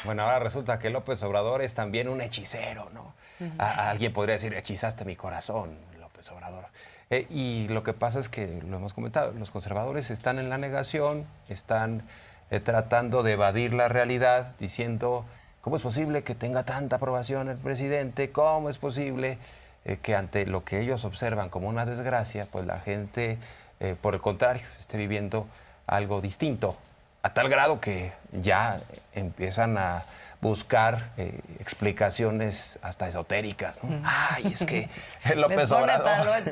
Bueno, ahora resulta que López Obrador es también un hechicero, ¿no? Alguien podría decir, hechizaste mi corazón, López Obrador. Y lo que pasa es que, lo hemos comentado, los conservadores están en la negación, están tratando de evadir la realidad, diciendo, ¿cómo es posible que tenga tanta aprobación el presidente? ¿Cómo es posible que ante lo que ellos observan como una desgracia, pues la gente, por el contrario, esté viviendo algo distinto? A tal grado que ya empiezan a buscar explicaciones hasta esotéricas, ¿no? Ay, es que López Obrador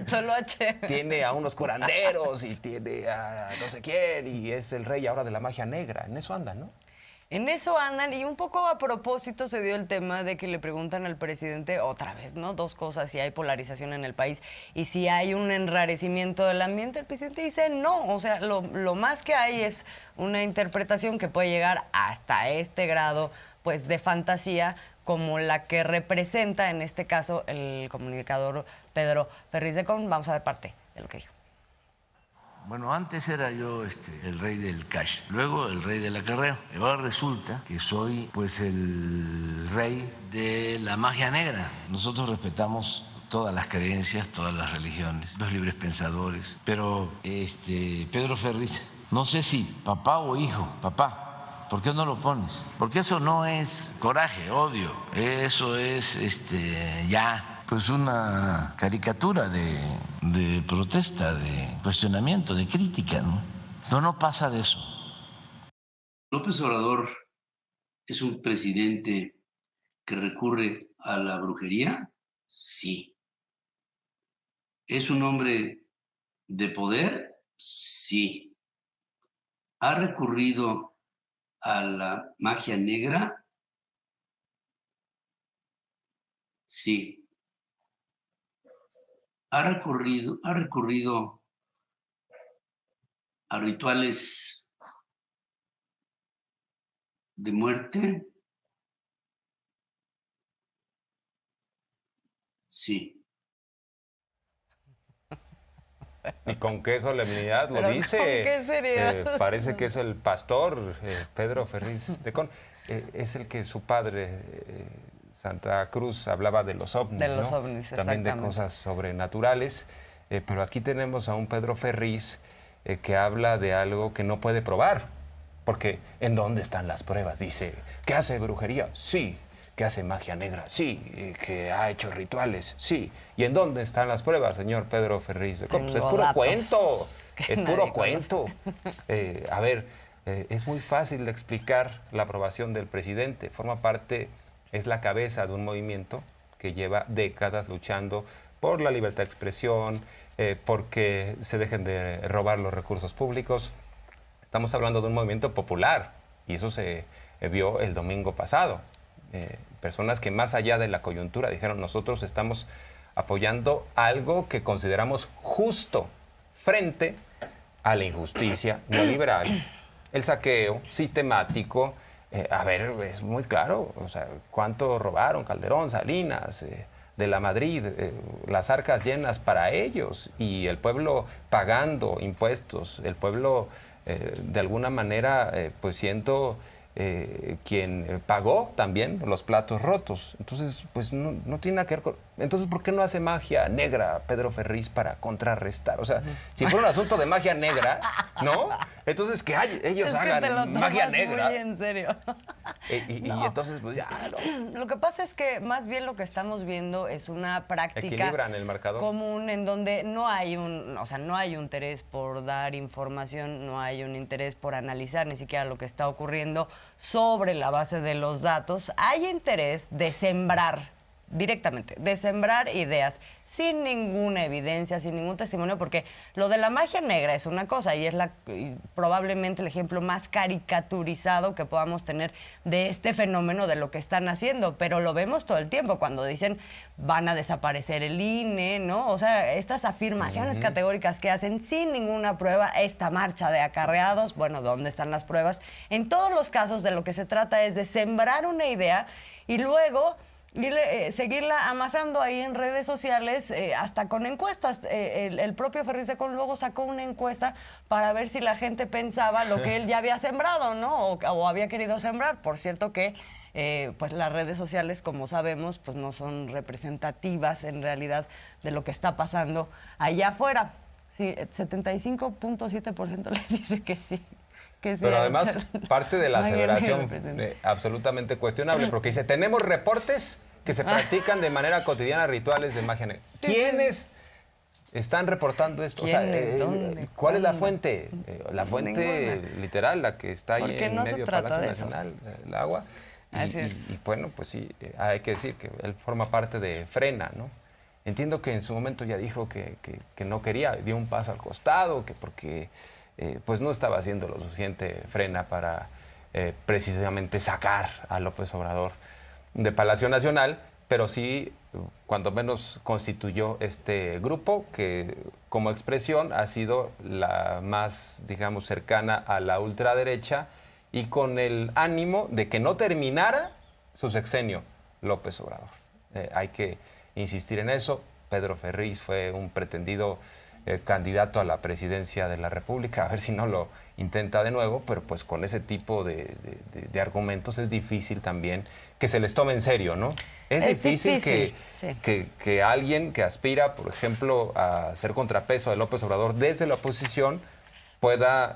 tiene a unos curanderos y tiene a no sé quién y es el rey ahora de la magia negra. En eso andan, ¿no? En eso andan, y un poco a propósito se dio el tema de que le preguntan al presidente otra vez, ¿no? Dos cosas, si hay polarización en el país y si hay un enrarecimiento del ambiente. El presidente dice no, o sea, lo más que hay es una interpretación que puede llegar hasta este grado, pues, de fantasía, como la que representa, en este caso, el comunicador Pedro Ferriz de Con. Vamos a ver parte de lo que dijo. Bueno, antes era yo el rey del cash, luego el rey del acarreo. Y ahora resulta que soy pues el rey de la magia negra. Nosotros respetamos todas las creencias, todas las religiones, los libres pensadores. Pero Pedro Ferriz, no sé si papá o hijo, papá, ¿por qué no lo pones? Porque eso no es coraje, odio, eso es ya pues una caricatura de protesta, de cuestionamiento, de crítica, ¿no? No pasa de eso. López Obrador es un presidente que recurre a la brujería, sí. ¿Es un hombre de poder? Sí. ¿Ha recurrido a la magia negra? Sí. ¿Ha recurrido a rituales de muerte? Sí. ¿Y con qué solemnidad lo dice? ¿Con qué seriedad? Parece que es el pastor Pedro Ferriz de Con. Es el que su padre, Santa Cruz, hablaba de los ovnis, de los ¿no? ovnis, también de cosas sobrenaturales. Pero aquí tenemos a un Pedro Ferriz que habla de algo que no puede probar. Porque ¿en dónde están las pruebas? Dice, ¿que hace brujería? Sí. ¿Que hace magia negra? Sí. ¿Que ha hecho rituales? Sí. ¿Y en dónde están las pruebas, señor Pedro Ferriz? Pues es puro cuento. Es puro cuento. A ver, es muy fácil de explicar la aprobación del presidente. Forma parte, es la cabeza de un movimiento que lleva décadas luchando por la libertad de expresión, porque se dejen de robar los recursos públicos. Estamos hablando de un movimiento popular y eso se vio el domingo pasado. Personas que más allá de la coyuntura dijeron, nosotros estamos apoyando algo que consideramos justo frente a la injusticia neoliberal, el saqueo sistemático. A ver, es muy claro, o sea, cuánto robaron Calderón, Salinas, de la Madrid, las arcas llenas para ellos y el pueblo pagando impuestos, el pueblo de alguna manera pues siendo quien pagó también los platos rotos. Entonces, pues no tiene nada que ver con... Entonces, ¿por qué no hace magia negra Pedro Ferriz para contrarrestar? O sea, si fuera un asunto de magia negra, ¿no? Entonces, que ellos hagan magia negra. Muy en serio. Y entonces, pues ya... No. Lo que pasa es que más bien lo que estamos viendo es una práctica... Equilibran el marcador. ...común en donde no hay un interés por dar información, no hay un interés por analizar ni siquiera lo que está ocurriendo sobre la base de los datos. Hay interés de sembrar directamente, de sembrar ideas sin ninguna evidencia, sin ningún testimonio, porque lo de la magia negra es una cosa y es probablemente el ejemplo más caricaturizado que podamos tener de este fenómeno, de lo que están haciendo, pero lo vemos todo el tiempo cuando dicen van a desaparecer el INE, ¿no? O sea, estas afirmaciones categóricas que hacen sin ninguna prueba, esta marcha de acarreados, bueno, ¿dónde están las pruebas? En todos los casos de lo que se trata es de sembrar una idea y luego seguirla amasando ahí en redes sociales, hasta con encuestas. El propio Ferriz de Con luego sacó una encuesta para ver si la gente pensaba lo que él ya había sembrado, ¿no? O había querido sembrar. Por cierto que pues las redes sociales, como sabemos, pues no son representativas en realidad de lo que está pasando allá afuera. Sí, 75.7% le dice que sí. Pero además, parte de la aseveración absolutamente cuestionable, porque dice, tenemos reportes que se practican de manera cotidiana rituales de magia negra. Sí, ¿quiénes están reportando esto? O sea, ¿dónde? ¿cuál es la fuente? La fuente literal, la que está ahí en medio del Palacio Nacional, el agua. Así es. Y bueno, pues sí, hay que decir que él forma parte de Frena, ¿no? Entiendo que en su momento ya dijo que no quería, dio un paso al costado, que porque pues no estaba haciendo lo suficiente Frena para precisamente sacar a López Obrador de Palacio Nacional, pero sí, cuando menos constituyó este grupo que como expresión ha sido la más, digamos, cercana a la ultraderecha y con el ánimo de que no terminara su sexenio López Obrador. Hay que insistir en eso. Pedro Ferriz fue un pretendido candidato a la presidencia de la República, a ver si no lo intenta de nuevo, pero pues con ese tipo de argumentos es difícil también que se les tome en serio, ¿no? Es difícil que alguien que aspira, por ejemplo, a ser contrapeso de López Obrador desde la oposición pueda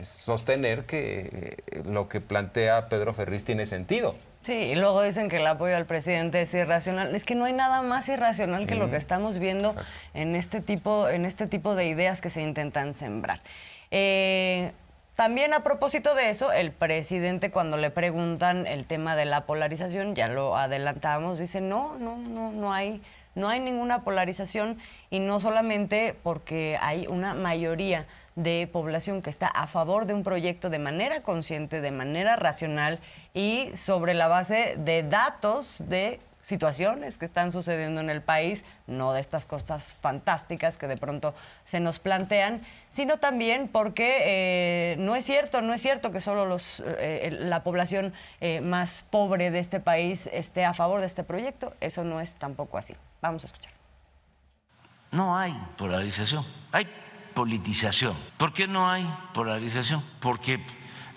sostener que lo que plantea Pedro Ferriz tiene sentido. Sí, y luego dicen que el apoyo al presidente es irracional. Es que no hay nada más irracional que lo que estamos viendo en este tipo de ideas que se intentan sembrar. También a propósito de eso, el presidente, cuando le preguntan el tema de la polarización, ya lo adelantamos, dice no hay ninguna polarización, y no solamente porque hay una mayoría de población que está a favor de un proyecto de manera consciente, de manera racional y sobre la base de datos de situaciones que están sucediendo en el país, no de estas cosas fantásticas que de pronto se nos plantean, sino también porque no es cierto que solo la población más pobre de este país esté a favor de este proyecto. Eso no es tampoco así. Vamos a escuchar. No hay polarización, hay politización. ¿Por qué no hay polarización? Porque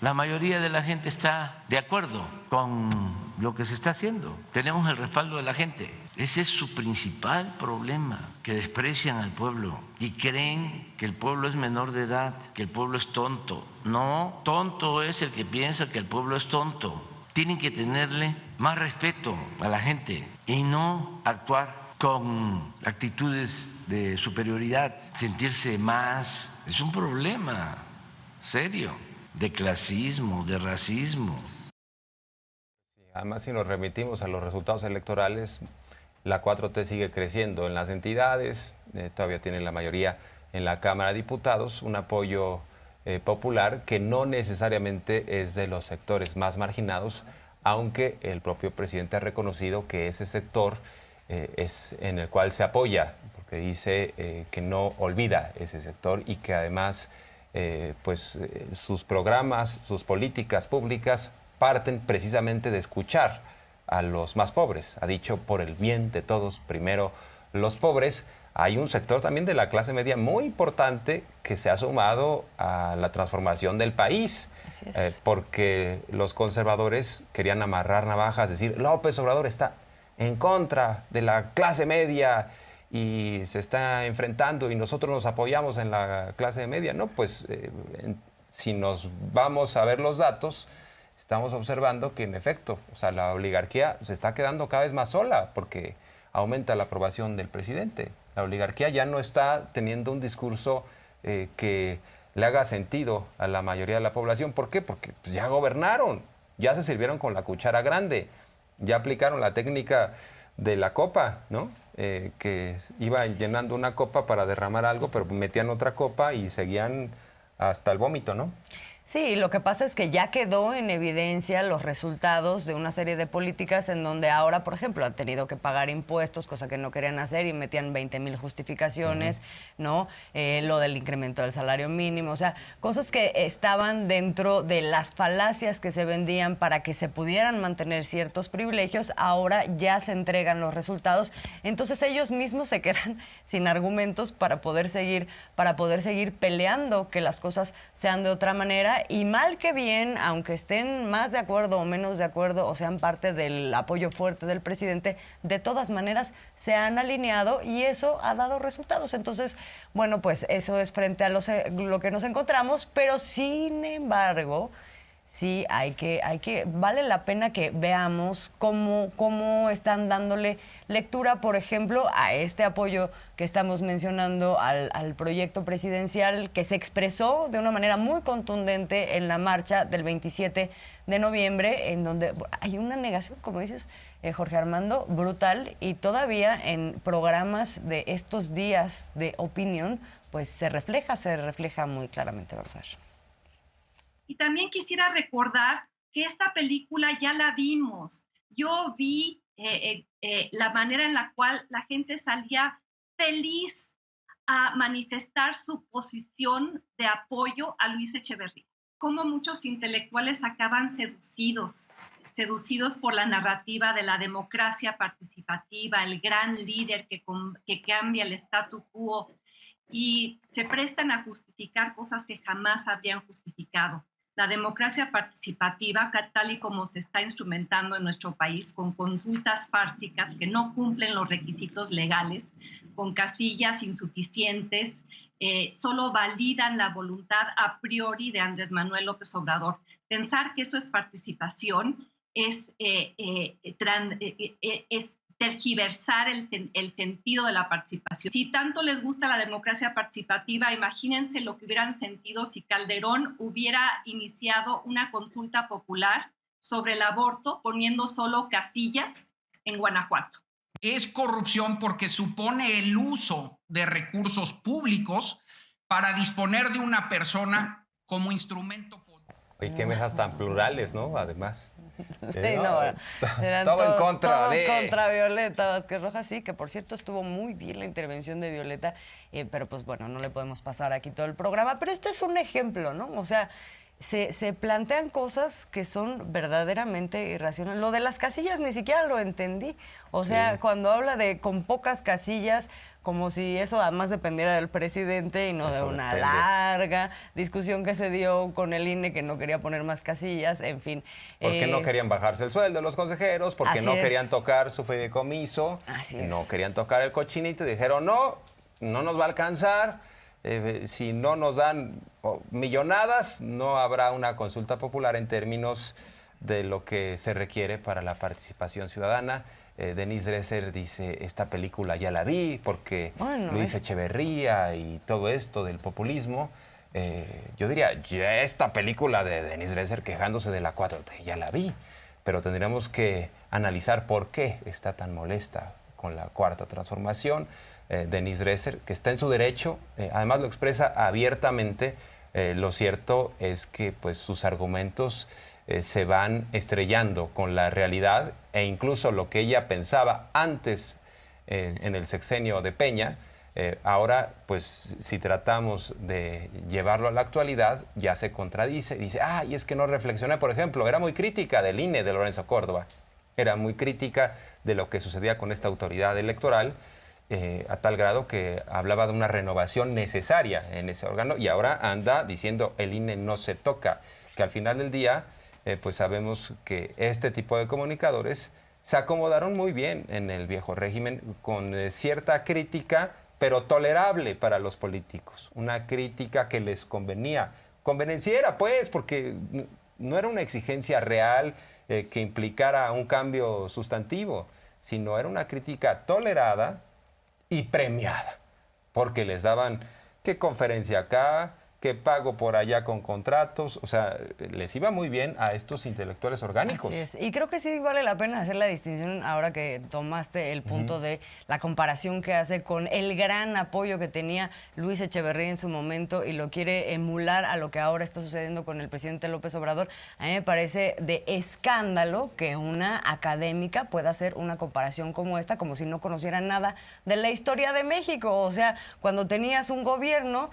la mayoría de la gente está de acuerdo con lo que se está haciendo. Tenemos el respaldo de la gente. Ese es su principal problema, que desprecian al pueblo y creen que el pueblo es menor de edad, que el pueblo es tonto. No, tonto es el que piensa que el pueblo es tonto. Tienen que tenerle más respeto a la gente y no actuar con actitudes de superioridad, sentirse más. Es un problema serio de clasismo, de racismo. Además, si nos remitimos a los resultados electorales, la 4T sigue creciendo en las entidades, todavía tiene la mayoría en la Cámara de Diputados, un apoyo popular que no necesariamente es de los sectores más marginados, aunque el propio presidente ha reconocido que ese sector es en el cual se apoya, porque dice que no olvida ese sector y que además sus programas, sus políticas públicas parten precisamente de escuchar a los más pobres. Ha dicho, por el bien de todos, primero los pobres. Hay un sector también de la clase media muy importante que se ha sumado a la transformación del país. Así es. Porque los conservadores querían amarrar navajas, decir, López Obrador está en contra de la clase media y se está enfrentando y nosotros nos apoyamos en la clase media. No, pues si nos vamos a ver los datos, estamos observando que en efecto, o sea, la oligarquía se está quedando cada vez más sola porque aumenta la aprobación del presidente. La oligarquía ya no está teniendo un discurso que le haga sentido a la mayoría de la población. ¿Por qué? Porque pues, ya gobernaron, ya se sirvieron con la cuchara grande, ya aplicaron la técnica de la copa, ¿no? Que iban llenando una copa para derramar algo, pero metían otra copa y seguían hasta el vómito, ¿no? Sí, lo que pasa es que ya quedó en evidencia los resultados de una serie de políticas en donde ahora, por ejemplo, han tenido que pagar impuestos, cosa que no querían hacer y metían 20,000 justificaciones, ¿no? Lo del incremento del salario mínimo, o sea, cosas que estaban dentro de las falacias que se vendían para que se pudieran mantener ciertos privilegios, ahora ya se entregan los resultados, entonces ellos mismos se quedan sin argumentos para poder seguir peleando que las cosas sean de otra manera. Y mal que bien, aunque estén más de acuerdo o menos de acuerdo o sean parte del apoyo fuerte del presidente, de todas maneras se han alineado y eso ha dado resultados. Entonces, bueno, pues eso es frente a lo que nos encontramos, pero sin embargo, sí vale la pena que veamos cómo están dándole lectura, por ejemplo, a este apoyo que estamos mencionando al proyecto presidencial que se expresó de una manera muy contundente en la marcha del 27 de noviembre, en donde hay una negación, como dices, Jorge Armando, brutal, y todavía en programas de estos días de opinión, pues se refleja muy claramente, ¿verdad? Y también quisiera recordar que esta película ya la vimos. Yo vi la manera en la cual la gente salía feliz a manifestar su posición de apoyo a Luis Echeverría. Cómo muchos intelectuales acaban seducidos por la narrativa de la democracia participativa, el gran líder que cambia el statu quo, y se prestan a justificar cosas que jamás habrían justificado. La democracia participativa, tal y como se está instrumentando en nuestro país, con consultas fársicas que no cumplen los requisitos legales, con casillas insuficientes, solo validan la voluntad a priori de Andrés Manuel López Obrador. Pensar que eso es participación es tergiversar el sentido de la participación. Si tanto les gusta la democracia participativa, imagínense lo que hubieran sentido si Calderón hubiera iniciado una consulta popular sobre el aborto poniendo solo casillas en Guanajuato. Es corrupción porque supone el uso de recursos públicos para disponer de una persona como instrumento político. Y qué mesas tan plurales, ¿no? Además. Sí, no, eran todo en contra todos de... contra Violeta Vázquez Rojas, sí, que por cierto estuvo muy bien la intervención de Violeta, pero pues bueno, no le podemos pasar aquí todo el programa, pero este es un ejemplo, ¿no? O sea, se plantean cosas que son verdaderamente irracionales. Lo de las casillas ni siquiera lo entendí. O sea, sí, cuando habla de con pocas casillas, como si eso además dependiera del presidente y no eso de una larga discusión que se dio con el INE, que no quería poner más casillas, en fin. Porque no querían bajarse el sueldo de los consejeros, porque no querían tocar su fideicomiso, no querían tocar el cochinito, y dijeron, no nos va a alcanzar. Si no nos dan millonadas, no habrá una consulta popular en términos de lo que se requiere para la participación ciudadana. Denise Dresser dice, esta película ya la vi, porque Luis Echeverría y todo esto del populismo. Yo diría, ya esta película de Denise Dresser quejándose de la 4T, ya la vi, pero tendríamos que analizar por qué está tan molesta con la Cuarta Transformación. Denise Dresser, que está en su derecho, además lo expresa abiertamente. Lo cierto es que pues, sus argumentos se van estrellando con la realidad, e incluso lo que ella pensaba antes en el sexenio de Peña, ahora pues si tratamos de llevarlo a la actualidad ya se contradice. Dice, y es que no reflexioné, por ejemplo, era muy crítica del INE de Lorenzo Córdoba, era muy crítica de lo que sucedía con esta autoridad electoral, a tal grado que hablaba de una renovación necesaria en ese órgano, y ahora anda diciendo el INE no se toca, que al final del día pues sabemos que este tipo de comunicadores se acomodaron muy bien en el viejo régimen con cierta crítica, pero tolerable para los políticos, una crítica que les convenenciera pues, porque no era una exigencia real que implicara un cambio sustantivo, sino era una crítica tolerada y premiada, porque les daban qué conferencia acá, que pago por allá con contratos, o sea, les iba muy bien a estos intelectuales orgánicos. Así es. Y creo que sí vale la pena hacer la distinción ahora que tomaste el punto de la comparación que hace con el gran apoyo que tenía Luis Echeverría en su momento y lo quiere emular a lo que ahora está sucediendo con el presidente López Obrador. A mí me parece de escándalo que una académica pueda hacer una comparación como esta, como si no conociera nada de la historia de México. O sea, cuando tenías un gobierno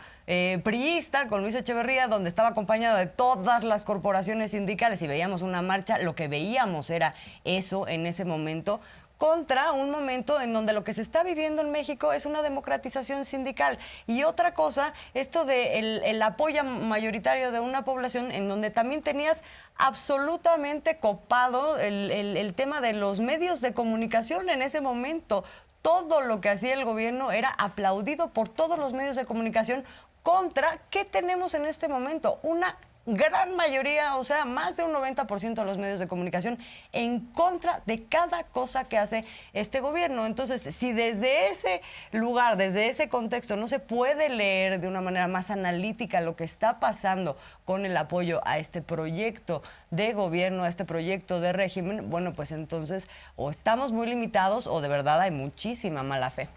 priista con Luis Echeverría, donde estaba acompañado de todas las corporaciones sindicales y veíamos una marcha, lo que veíamos era eso en ese momento, contra un momento en donde lo que se está viviendo en México es una democratización sindical. Y otra cosa, esto de el apoyo mayoritario de una población en donde también tenías absolutamente copado el tema de los medios de comunicación en ese momento. Todo lo que hacía el gobierno era aplaudido por todos los medios de comunicación contra, ¿qué tenemos en este momento? Una gran mayoría, o sea, más de un 90% de los medios de comunicación en contra de cada cosa que hace este gobierno. Entonces, si desde ese lugar, desde ese contexto, no se puede leer de una manera más analítica lo que está pasando con el apoyo a este proyecto de gobierno, a este proyecto de régimen, bueno, pues entonces o estamos muy limitados o de verdad hay muchísima mala fe.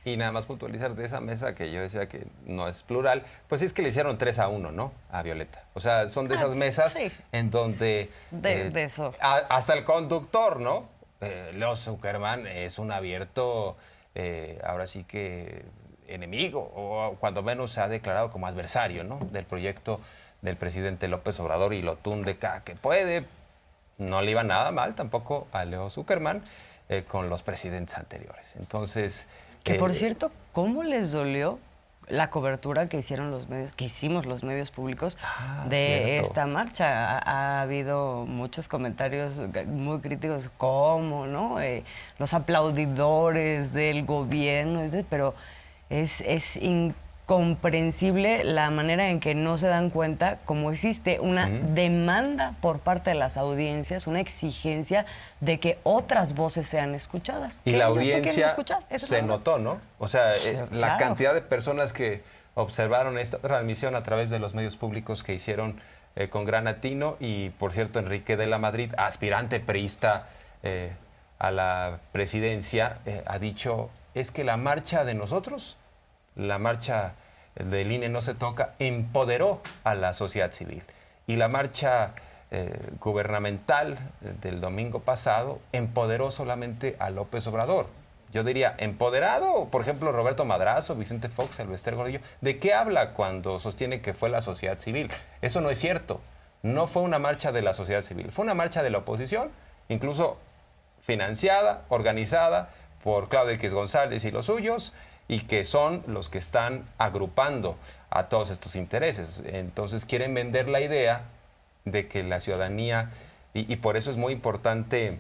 Y nada más puntualizar de esa mesa que yo decía que no es plural, pues es que le hicieron 3-1, ¿no? A Violeta. O sea, son de esas mesas sí. en donde... De eso. Hasta el conductor, ¿no? Leo Zuckerman es un abierto, ahora sí que enemigo, o cuando menos se ha declarado como adversario, ¿no? Del proyecto del presidente López Obrador y lo tunde cada que puede. No le iba nada mal tampoco a Leo Zuckerman con los presidentes anteriores. Entonces... Que por cierto, ¿cómo les dolió la cobertura que hicieron los medios, que hicimos los medios públicos de esta marcha? Ha habido muchos comentarios muy críticos, como, ¿no? Los aplaudidores del gobierno, pero es incomprensible la manera en que no se dan cuenta cómo existe una demanda por parte de las audiencias, una exigencia de que otras voces sean escuchadas. Y la audiencia se notó, ¿no? O sea, la claro. cantidad de personas que observaron esta transmisión a través de los medios públicos que hicieron con gran atino. Y, por cierto, Enrique de la Madrid, aspirante priista a la presidencia, ha dicho, es que la marcha de nosotros, la marcha del INE no se toca, empoderó a la sociedad civil. Y la marcha gubernamental del domingo pasado empoderó solamente a López Obrador. Yo diría, empoderado, por ejemplo, Roberto Madrazo, Vicente Fox, Silvestre Gordillo. ¿De qué habla cuando sostiene que fue la sociedad civil? Eso no es cierto. No fue una marcha de la sociedad civil, fue una marcha de la oposición, incluso financiada, organizada por Claudio X González y los suyos, y que son los que están agrupando a todos estos intereses. Entonces quieren vender la idea de que la ciudadanía, y por eso es muy importante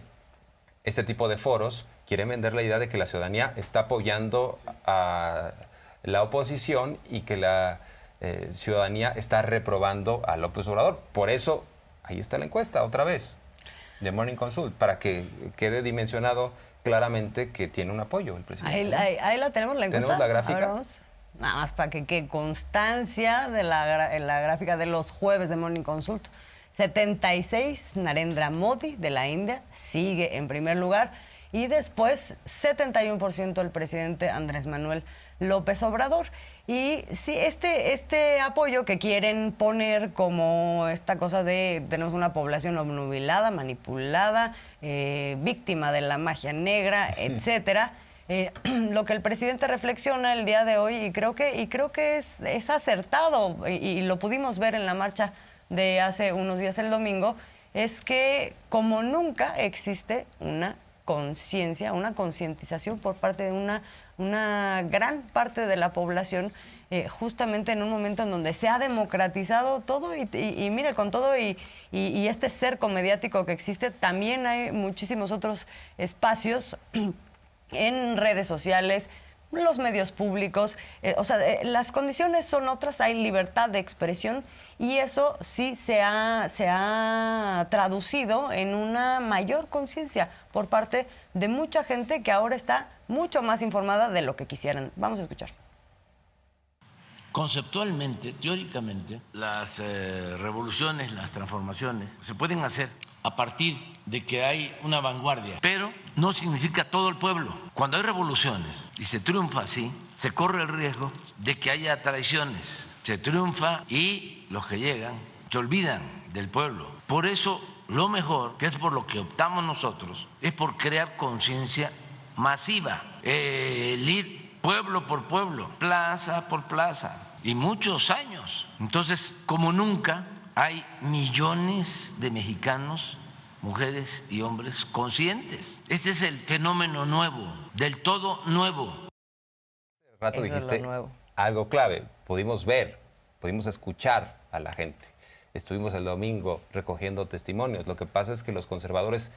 este tipo de foros, quieren vender la idea de que la ciudadanía está apoyando a la oposición y que la ciudadanía está reprobando a López Obrador. Por eso, ahí está la encuesta otra vez, de Morning Consult, para que quede dimensionado claramente que tiene un apoyo el presidente. Ahí la tenemos, la encuesta. ¿Tenemos la gráfica? Ahora vamos. Nada más para que quede constancia de la gráfica de los jueves de Morning Consult. 76, Narendra Modi, de la India, sigue en primer lugar. Y después, 71% el presidente Andrés Manuel López Obrador. Y sí, este apoyo que quieren poner como esta cosa de tenemos una población obnubilada, manipulada, víctima de la magia negra, etcétera. Lo que el presidente reflexiona el día de hoy, y creo que es acertado, y lo pudimos ver en la marcha de hace unos días el domingo, es que como nunca existe una conciencia, una concientización por parte de una gran parte de la población, justamente en un momento en donde se ha democratizado todo y mire, con todo y este cerco mediático que existe, también hay muchísimos otros espacios en redes sociales, los medios públicos, las condiciones son otras, hay libertad de expresión y eso sí se ha traducido en una mayor conciencia por parte de mucha gente que ahora está mucho más informada de lo que quisieran. Vamos a escuchar. Conceptualmente, teóricamente, las revoluciones, las transformaciones se pueden hacer a partir de que hay una vanguardia, pero no significa todo el pueblo. Cuando hay revoluciones y se triunfa así, se corre el riesgo de que haya traiciones. Se triunfa y los que llegan se olvidan del pueblo. Por eso, lo mejor, que es por lo que optamos nosotros, es por crear conciencia masiva, el ir pueblo por pueblo, plaza por plaza, y muchos años. Entonces, como nunca, hay millones de mexicanos, mujeres y hombres conscientes. Este es el fenómeno nuevo, del todo nuevo. Hace rato Eso es dijiste lo nuevo. algo clave. Pudimos ver, pudimos escuchar a la gente. Estuvimos el domingo recogiendo testimonios. Lo que pasa es que los conservadores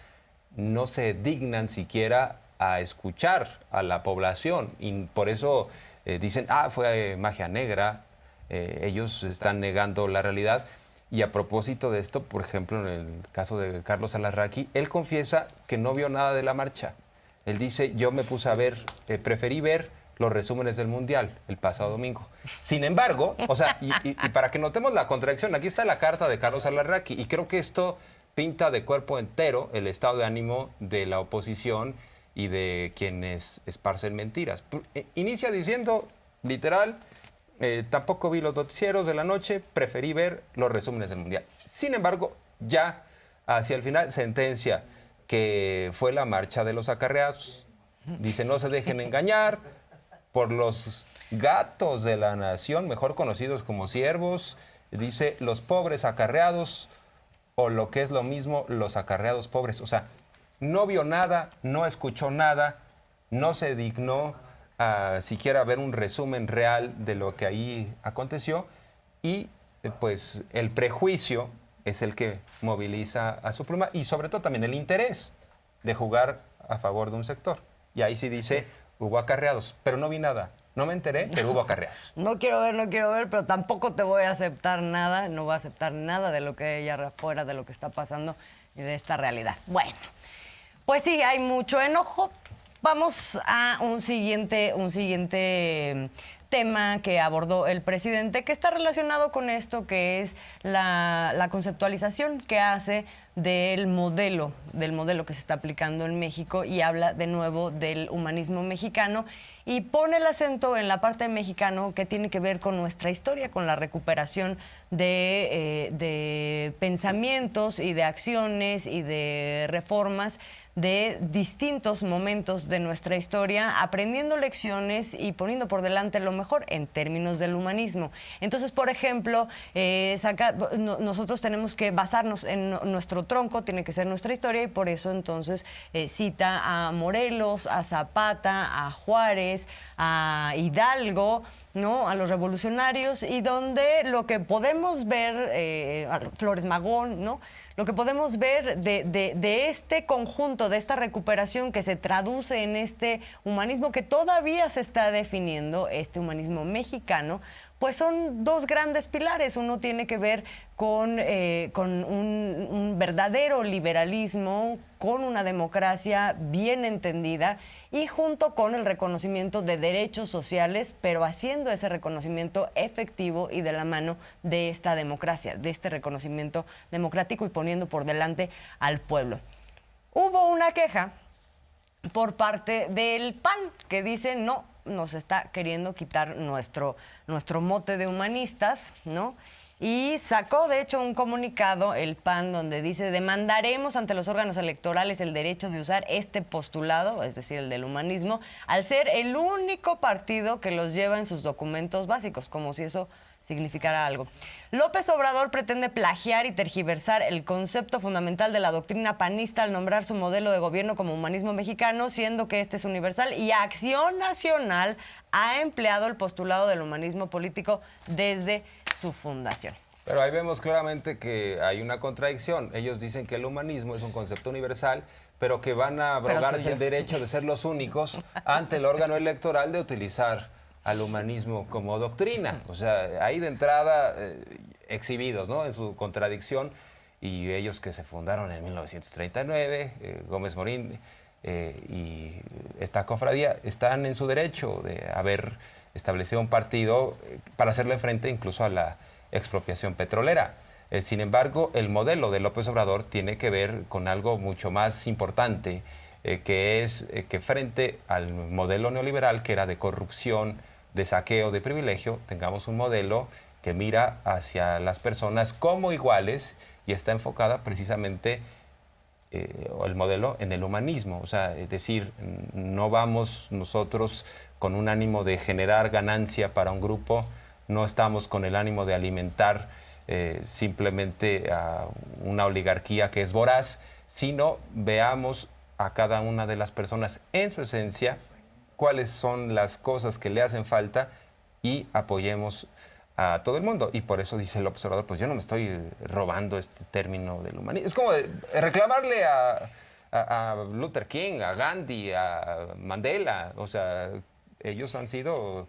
no se dignan siquiera a escuchar a la población y por eso dicen, fue magia negra, ellos están negando la realidad. Y a propósito de esto, por ejemplo, en el caso de Carlos Alarraqui, él confiesa que no vio nada de la marcha. Él dice, yo me puse a ver, preferí ver los resúmenes del Mundial el pasado domingo. Sin embargo, o sea, y para que notemos la contradicción, aquí está la carta de Carlos Alarraqui y creo que esto pinta de cuerpo entero el estado de ánimo de la oposición y de quienes esparcen mentiras. Inicia diciendo, literal, tampoco vi los noticieros de la noche, preferí ver los resúmenes del Mundial. Sin embargo, ya hacia el final sentencia que fue la marcha de los acarreados. Dice, no se dejen engañar por los gatos de la nación, mejor conocidos como siervos. Dice, los pobres acarreados, o lo que es lo mismo, los acarreados pobres. O sea, no vio nada, no escuchó nada, no se dignó a siquiera ver un resumen real de lo que ahí aconteció y pues el prejuicio es el que moviliza a su pluma y sobre todo también el interés de jugar a favor de un sector. Y ahí sí dice, hubo acarreados, pero no vi nada. No me enteré, pero hubo acarreados. No quiero ver, pero tampoco te voy a aceptar nada, no voy a aceptar nada de lo que hay allá afuera, de lo que está pasando y de esta realidad. Bueno, pues sí, hay mucho enojo. Vamos a un siguiente tema que abordó el presidente, que está relacionado con esto, que es la conceptualización que hace del modelo que se está aplicando en México y habla de nuevo del humanismo mexicano y pone el acento en la parte mexicano que tiene que ver con nuestra historia, con la recuperación de pensamientos y de acciones y de reformas de distintos momentos de nuestra historia, aprendiendo lecciones y poniendo por delante lo mejor en términos del humanismo. Entonces, por ejemplo, nosotros tenemos que basarnos en nuestro tronco, tiene que ser nuestra historia, y por eso entonces cita a Morelos, a Zapata, a Juárez, a Hidalgo, ¿no?, a los revolucionarios, y donde lo que podemos ver, a Flores Magón, ¿no?, lo que podemos ver de este conjunto, de esta recuperación que se traduce en este humanismo que todavía se está definiendo, este humanismo mexicano, pues son dos grandes pilares. Uno tiene que ver con un verdadero liberalismo, con una democracia bien entendida y junto con el reconocimiento de derechos sociales, pero haciendo ese reconocimiento efectivo y de la mano de esta democracia, de este reconocimiento democrático y poniendo por delante al pueblo. Hubo una queja por parte del PAN que dice, no, nos está queriendo quitar nuestro mote de humanistas, ¿no? Y sacó, de hecho, un comunicado, el PAN, donde dice, demandaremos ante los órganos electorales el derecho de usar este postulado, es decir, el del humanismo, al ser el único partido que los lleva en sus documentos básicos, como si eso significara algo. López Obrador pretende plagiar y tergiversar el concepto fundamental de la doctrina panista al nombrar su modelo de gobierno como humanismo mexicano, siendo que este es universal, y Acción Nacional ha empleado el postulado del humanismo político desde su fundación. Pero ahí vemos claramente que hay una contradicción. Ellos dicen que el humanismo es un concepto universal, pero que van a abrogarse el derecho de ser los únicos ante el órgano electoral de utilizar al humanismo como doctrina. O sea, ahí de entrada exhibidos, ¿no?, en su contradicción, y ellos que se fundaron en 1939, Gómez Morín y esta cofradía, están en su derecho de haber estableció un partido para hacerle frente incluso a la expropiación petrolera. Sin embargo, el modelo de López Obrador tiene que ver con algo mucho más importante, que es que frente al modelo neoliberal, que era de corrupción, de saqueo, de privilegio, tengamos un modelo que mira hacia las personas como iguales y está enfocada precisamente el modelo en el humanismo. O sea, es decir, no vamos nosotros con un ánimo de generar ganancia para un grupo, no estamos con el ánimo de alimentar simplemente a una oligarquía que es voraz, sino veamos a cada una de las personas en su esencia, cuáles son las cosas que le hacen falta y apoyemos a todo el mundo. Y por eso dice el observador, pues yo no me estoy robando este término del humanismo. Es como reclamarle a Luther King, a Gandhi, a Mandela. O sea, ellos han sido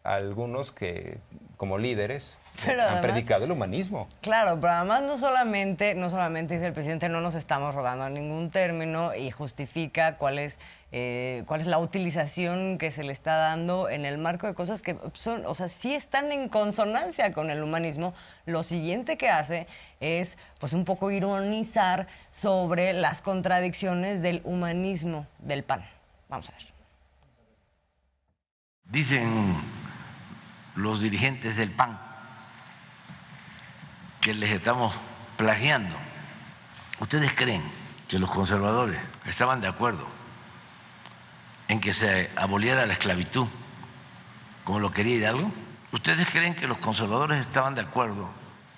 algunos que, como líderes, Pero han además, predicado el humanismo. Claro, pero además no solamente dice el presidente, no nos estamos robando ningún término y justifica cuál es la utilización que se le está dando en el marco de cosas que son, o sea, sí están en consonancia con el humanismo. Lo siguiente que hace es, pues, un poco ironizar sobre las contradicciones del humanismo del PAN. Vamos a ver. Dicen los dirigentes del PAN que les estamos plagiando. ¿Ustedes creen que los conservadores estaban de acuerdo en que se aboliera la esclavitud, como lo quería Hidalgo? ¿Ustedes creen que los conservadores estaban de acuerdo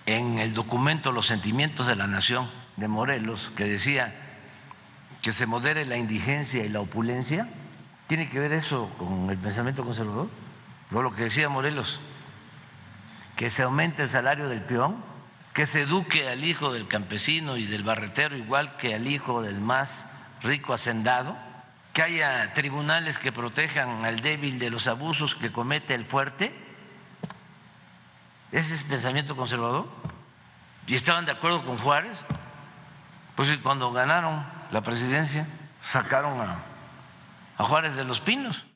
en el documento Los Sentimientos de la Nación de Morelos, que decía que se modere la indigencia y la opulencia? ¿Tiene que ver eso con el pensamiento conservador? O lo que decía Morelos, que se aumente el salario del peón, que se eduque al hijo del campesino y del barretero igual que al hijo del más rico hacendado, que haya tribunales que protejan al débil de los abusos que comete el fuerte. ¿Ese es el pensamiento conservador? ¿Y estaban de acuerdo con Juárez? Pues cuando ganaron la presidencia sacaron a Juárez de los Pinos.